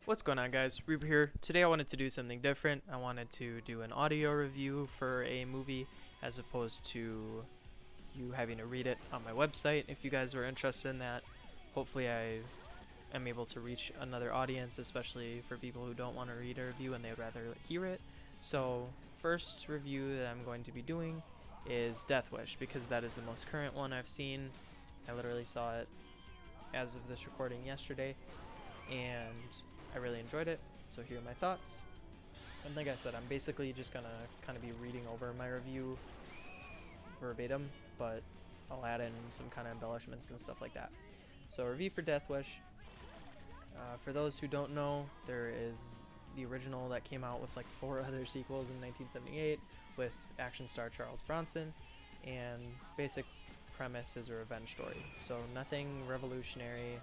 What's going on, guys? Reaper here. Today I wanted to do something different. I wanted to do an audio review for a movie as opposed to you having to read it on my website. If you guys were interested in that, hopefully I am able to reach another audience, especially for people who don't want to read a review and they'd rather hear it. So, first review that I'm going to be doing is Death Wish, because that is the most current one I've seen. I literally saw it as of this recording yesterday, and I really enjoyed it, so here are my thoughts. And like I said, I'm basically just gonna kind of be reading over my review verbatim, but I'll add in some kind of embellishments and stuff like that. So, review for Death Wish. For those who don't know, there is the original that came out with like 4 other sequels in 1978 with action star Charles Bronson, and basic premise is a revenge story. So nothing revolutionary,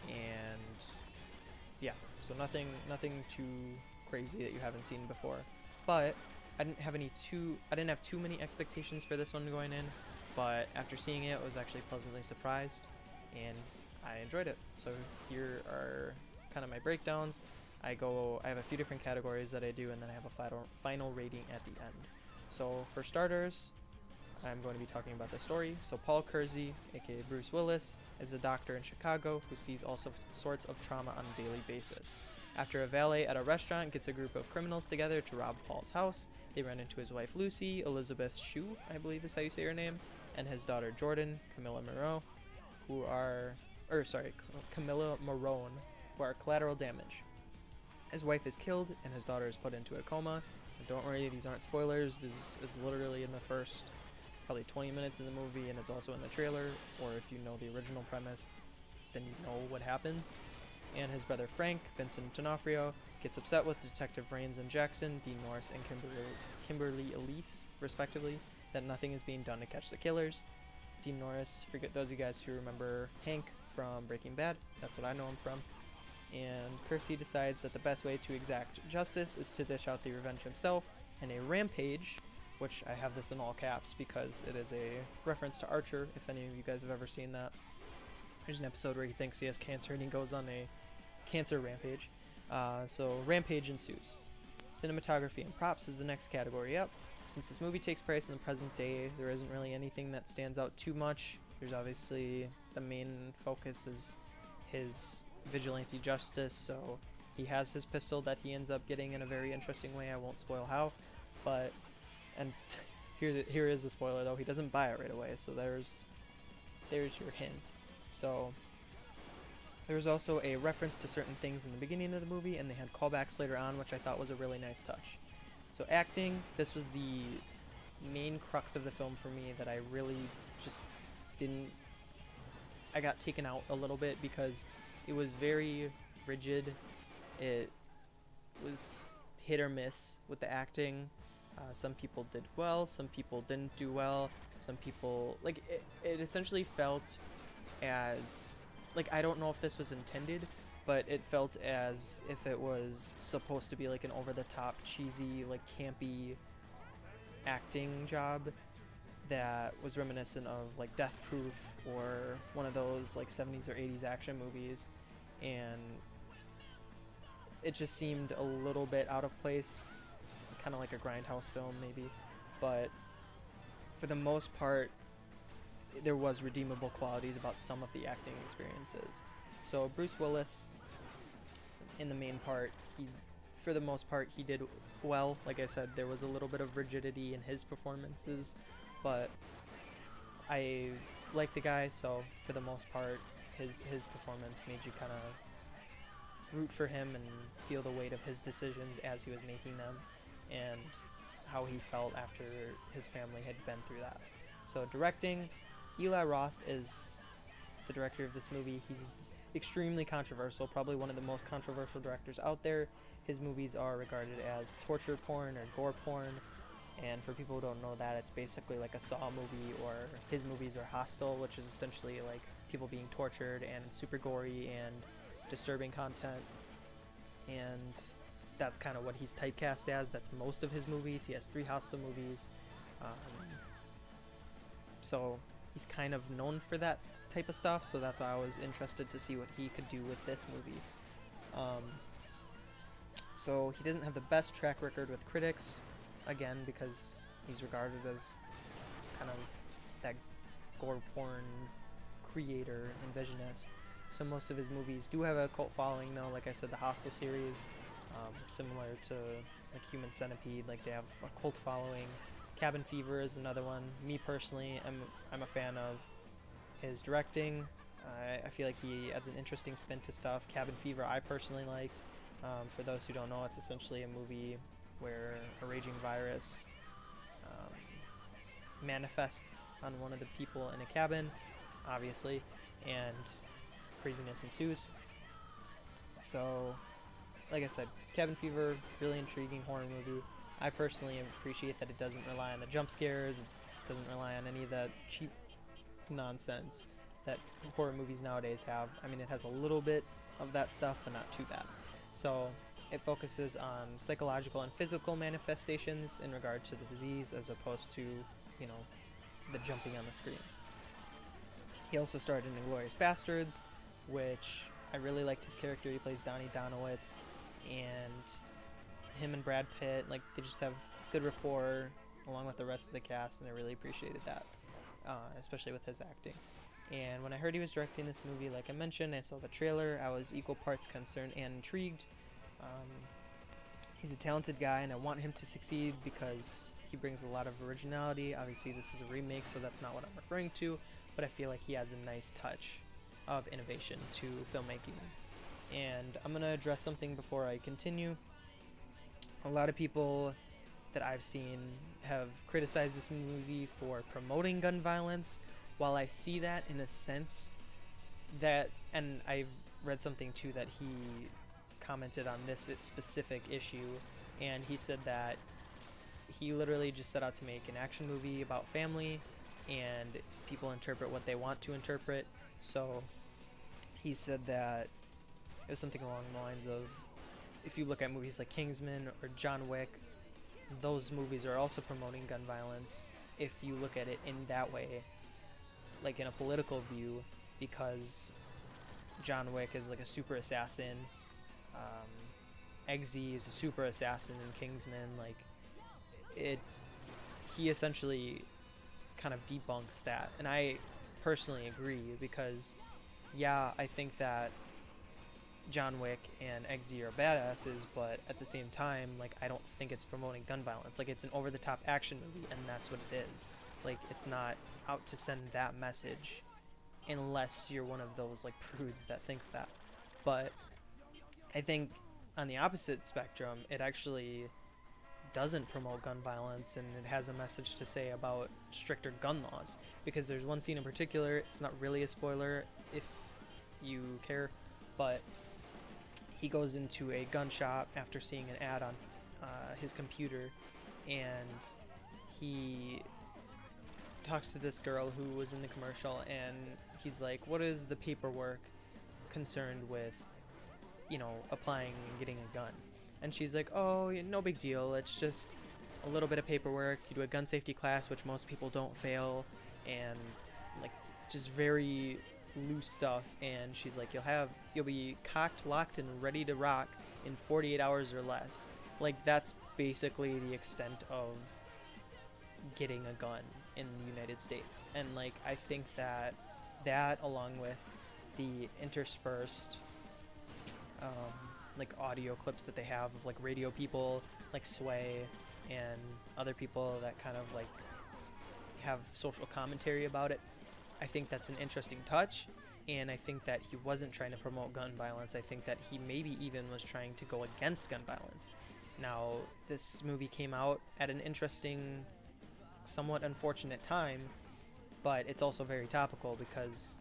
and yeah, so nothing too crazy that you haven't seen before. But I didn't have too many expectations for this one going in, but after seeing it, I was actually pleasantly surprised, and I enjoyed it. So here are kind of my breakdowns. I have a few different categories that I do, and then I have a final rating at the end. So for starters, I'm going to be talking about the story. So Paul Kersey, aka Bruce Willis, is a doctor in Chicago who sees all sorts of trauma on a daily basis. After a valet at a restaurant gets a group of criminals together to rob Paul's house, they run into his wife Lucy, Elizabeth Shue, I believe is how you say her name, and his daughter Jordan, Camilla Marone, who are collateral damage. His wife is killed and his daughter is put into a coma. And don't worry, these aren't spoilers. This is literally in the first probably 20 minutes in the movie, and it's also in the trailer, or if you know the original premise, then you know what happens. And his brother Frank, Vincent D'Onofrio, gets upset with Detective Raines and Jackson, Dean Norris and Kimberly Elise, respectively, that nothing is being done to catch the killers. Dean Norris, for those of you guys who remember Hank from Breaking Bad, that's what I know him from. And Kersey decides that the best way to exact justice is to dish out the revenge himself in a rampage, which I have this in all caps because it is a reference to Archer, if any of you guys have ever seen that. There's an episode where he thinks he has cancer and he goes on a cancer rampage. So rampage ensues. Cinematography and props is the next category up. Since this movie takes place in the present day, there isn't really anything that stands out too much. There's obviously the main focus is his vigilante justice, so he has his pistol that he ends up getting in a very interesting way. I won't spoil how, but here is a spoiler though. He doesn't buy it right away, so there's your hint. So there's also a reference to certain things in the beginning of the movie, and they had callbacks later on, which I thought was a really nice touch. So acting, this was the main crux of the film for me that I really just didn't. I got taken out a little bit because it was very rigid. It was hit or miss with the acting. Some people did well, some people didn't do well. Some people, like, it essentially felt as, like, I don't know if this was intended, but it felt as if it was supposed to be like an over-the-top, cheesy, like campy acting job that was reminiscent of like Death Proof or one of those like 70s or 80s action movies, and it just seemed a little bit out of place, kind of like a grindhouse film maybe, but for the most part there was redeemable qualities about some of the acting experiences. So Bruce Willis, in the main part, for the most part he did well. Like I said, there was a little bit of rigidity in his performances, but I like the guy, so for the most part his performance made you kind of root for him and feel the weight of his decisions as he was making them, and how he felt after his family had been through that. So directing, Eli Roth is the director of this movie. He's extremely controversial, probably one of the most controversial directors out there. His movies are regarded as torture porn or gore porn, and for people who don't know that, it's basically like a Saw movie, or his movies are Hostel, which is essentially like people being tortured and super gory and disturbing content, and that's kind of what he's typecast as. That's most of his movies. He has 3 Hostel movies, so he's kind of known for that type of stuff, so that's why I was interested to see what he could do with this movie. So he doesn't have the best track record with critics, again, because he's regarded as kind of that gore porn creator and visionist. So most of his movies do have a cult following, though. Like I said, the Hostel series, similar to like Human Centipede, like they have a cult following. Cabin Fever is another one. Me personally, I'm a fan of his directing. I feel like he adds an interesting spin to stuff. Cabin Fever I personally liked. For those who don't know, it's essentially a movie where a raging virus manifests on one of the people in a cabin, obviously, and craziness ensues. So, like I said, Cabin Fever, really intriguing horror movie. I personally appreciate that it doesn't rely on the jump scares, it doesn't rely on any of that cheap nonsense that horror movies nowadays have. I mean, it has a little bit of that stuff, but not too bad. So it focuses on psychological and physical manifestations in regard to the disease, as opposed to, you know, the jumping on the screen. He also starred in *Inglourious Bastards*, which I really liked his character. He plays Donnie Donowitz, and him and Brad Pitt, like, they just have good rapport along with the rest of the cast, and I really appreciated that, especially with his acting. And when I heard he was directing this movie, like I mentioned, I saw the trailer, I was equal parts concerned and intrigued. He's a talented guy, and I want him to succeed because he brings a lot of originality. Obviously, this is a remake, so that's not what I'm referring to, but I feel like he adds a nice touch of innovation to filmmaking. And I'm going to address something before I continue. A lot of people that I've seen have criticized this movie for promoting gun violence. While I see that in a sense that, and I've read something too that he commented on this specific issue, and he said that he literally just set out to make an action movie about family, and people interpret what they want to interpret. So he said that it was something along the lines of, if you look at movies like Kingsman or John Wick, those movies are also promoting gun violence if you look at it in that way, like in a political view, because John Wick is like a super assassin, Eggsy is a super assassin in Kingsman. Like, he essentially kind of debunks that, and I personally agree, because yeah, I think that John Wick and Eggsy are badasses, but at the same time, like, I don't think it's promoting gun violence. Like, it's an over-the-top action movie, and that's what it is. Like, it's not out to send that message, unless you're one of those, like, prudes that thinks that. But I think on the opposite spectrum, it actually doesn't promote gun violence, and it has a message to say about stricter gun laws. Because there's one scene in particular, it's not really a spoiler if you care, but he goes into a gun shop after seeing an ad on his computer, and he talks to this girl who was in the commercial, and he's like, what is the paperwork concerned with, you know, applying and getting a gun? And she's like, oh, no big deal, it's just a little bit of paperwork. You do a gun safety class, which most people don't fail, and like just very loose stuff. And she's like, you'll be cocked, locked, and ready to rock in 48 hours or less. Like, that's basically the extent of getting a gun in the United States. And like, I think that along with the interspersed like audio clips that they have of like radio people like Sway and other people that kind of like have social commentary about it, I think that's an interesting touch. And I think that he wasn't trying to promote gun violence. I think that he maybe even was trying to go against gun violence. Now, this movie came out at an interesting, somewhat unfortunate time, but it's also very topical because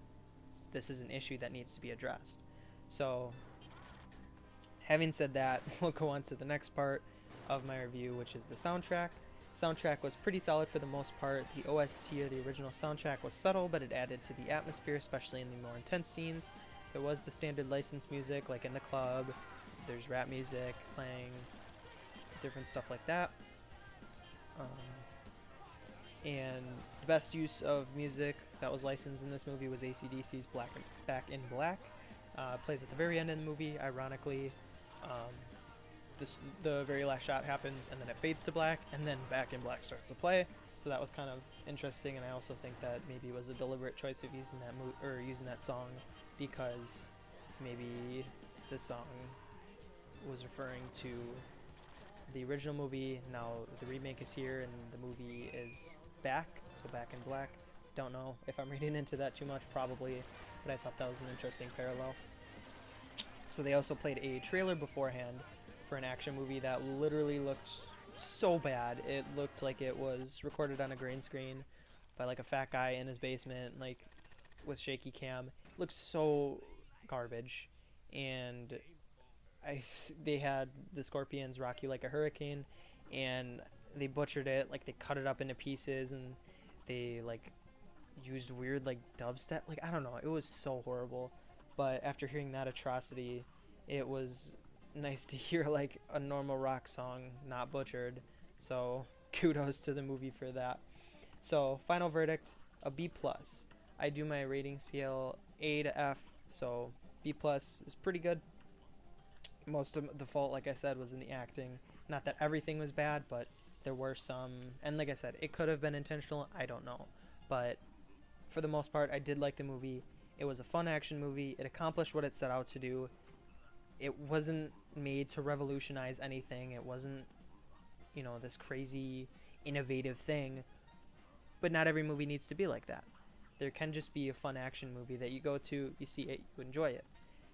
this is an issue that needs to be addressed. So, having said that, we'll go on to the next part of my review, which is the soundtrack. Soundtrack was pretty solid for the most part. The OST, or the original soundtrack, was subtle, but it added to the atmosphere, especially in the more intense scenes. There was the standard licensed music, like in the club. There's rap music playing, different stuff like that. And the best use of music that was licensed in this movie was AC/DC's Back in Black. Plays at the very end of the movie, ironically. the very last shot happens, and then it fades to black, and then Back in Black starts to play. So that was kind of interesting, and I also think that maybe it was a deliberate choice of using that using that song, because maybe the song was referring to the original movie. Now the remake is here, and the movie is back, so Back in Black. Don't know if I'm reading into that too much, probably, but I thought that was an interesting parallel. So they also played a trailer beforehand for an action movie that literally looked so bad. It looked like it was recorded on a green screen by like a fat guy in his basement, like with shaky cam. It looked so garbage, and they had the Scorpions rock you like a hurricane, and they butchered it. Like they cut it up into pieces, and they like used weird like dubstep. Like I don't know, it was so horrible. But after hearing that atrocity, it was nice to hear like a normal rock song not butchered. So kudos to the movie for that. So final verdict, a B+. I do my rating scale A to F, so B+ is pretty good. Most of the fault, like I said, was in the acting. Not that everything was bad, but there were some, and like I said, it could have been intentional, I don't know. But for the most part, I did like the movie. It was a fun action movie. It accomplished what it set out to do. It wasn't made to revolutionize anything. It wasn't, this crazy, innovative thing. But not every movie needs to be like that. There can just be a fun action movie that you go to, you see it, you enjoy it.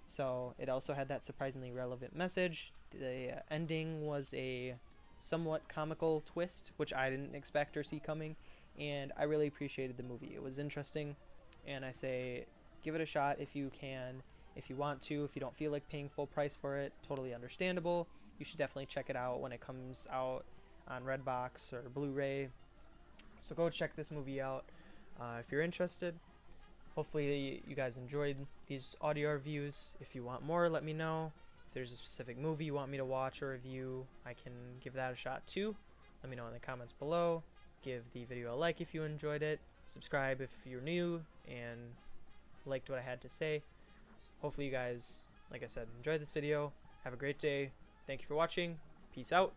So it also had that surprisingly relevant message. The ending was a somewhat comical twist, which I didn't expect or see coming. And I really appreciated the movie. It was interesting. And I say, give it a shot if you can. If you want to, if you don't feel like paying full price for it, totally understandable. You should definitely check it out when it comes out on Redbox or Blu-ray. So go check this movie out if you're interested. Hopefully you guys enjoyed these audio reviews. If you want more, let me know. If there's a specific movie you want me to watch or review, I can give that a shot too. Let me know in the comments below. Give the video a like if you enjoyed it. Subscribe if you're new and liked what I had to say. Hopefully you guys, like I said, enjoyed this video. Have a great day. Thank you for watching. Peace out.